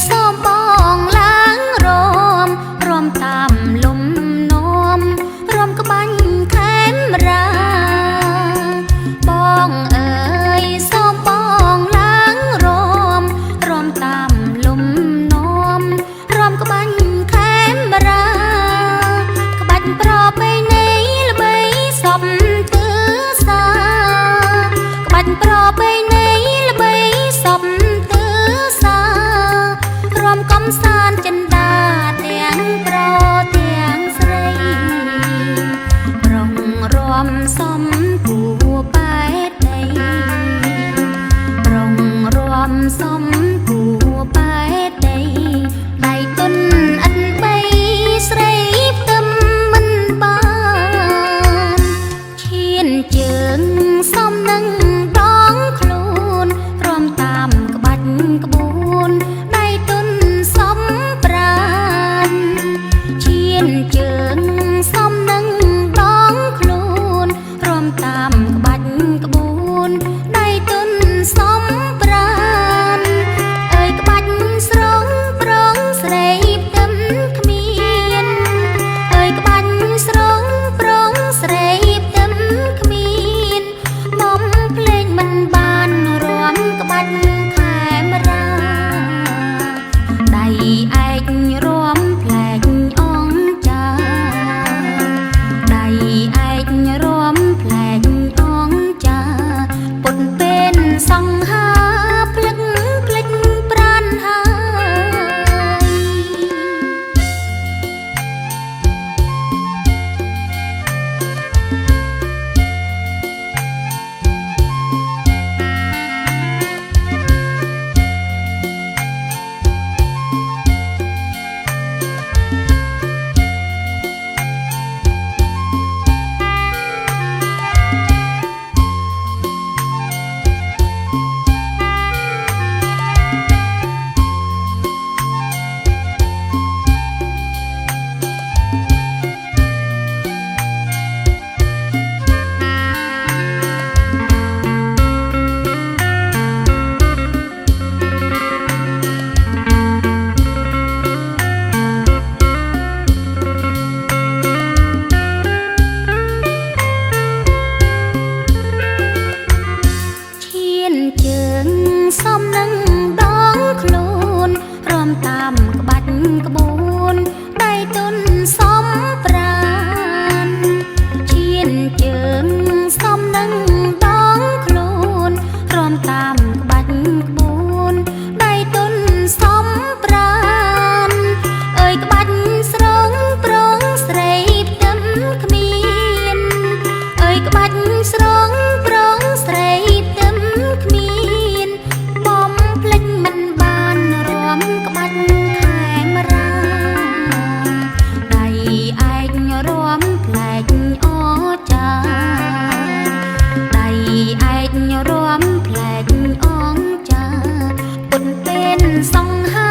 សូមបងឡើងរមរំតាមលំនោមរំក្បាញ់ខេមរាបងអើយសូមបងឡើងរមរំតាមលំនោមរំក្បាញ់ខេមរាក្បាច់ប្រពៃណីល្បីសពទឺសាក្បាច់ប្រពៃណីល្បីសពទឺសារំកំសាន្តចិន្តាទាំងប្រទាំងស្រីប្រងរំសំគួបែតដីប្រងរំសំគួបែតដីដៃទុនអិនបីស្រីផ្ទឹមមិនបានឈានជើងសំនឹងដងខ្លួនរំតាមក្បាច់ក្បួនដៃទុនសំប្រានឈានជើងសំនឹងដងខ្លួនរំតាមក្បាច់ក្បួនដៃទុនសំប្រានអើយក្បាច់ស្រងប្រងស្រីផ្ទឹមគ្មានអើយក្បាច់ស្រងប្រងស្រីផ្ទឹមគ្មានបំភ្លេងមិនបានរំក្បាច់ខេមរាដៃឯករំផ្លែកអងចាដៃឯករំផ្លែកអងចាពុតពេលសង្ហាភ្លឹកភ្លេចប្រានហើយជើងសំនឹងដងខ្លួនរំតាមក្បាច់ក្បួនដៃទុនសំប្រានឈានជើងសំនឹងដងខ្លួនរំតាមក្បាច់ក្បួនដៃទុនសំប្រានអើយក្បាច់ស្រងប្រងស្រីផ្ទឹមគ្មានអើយក្បាច់ស្រងប្រងស្រីផ្ទឹមគ្មានបំភ្លេចមិនបានរំក្បាច់ខេមរាដៃឯករំផ្លែកអចាដៃឯករំផ្លែកអងចាពុនពេលសង្ហា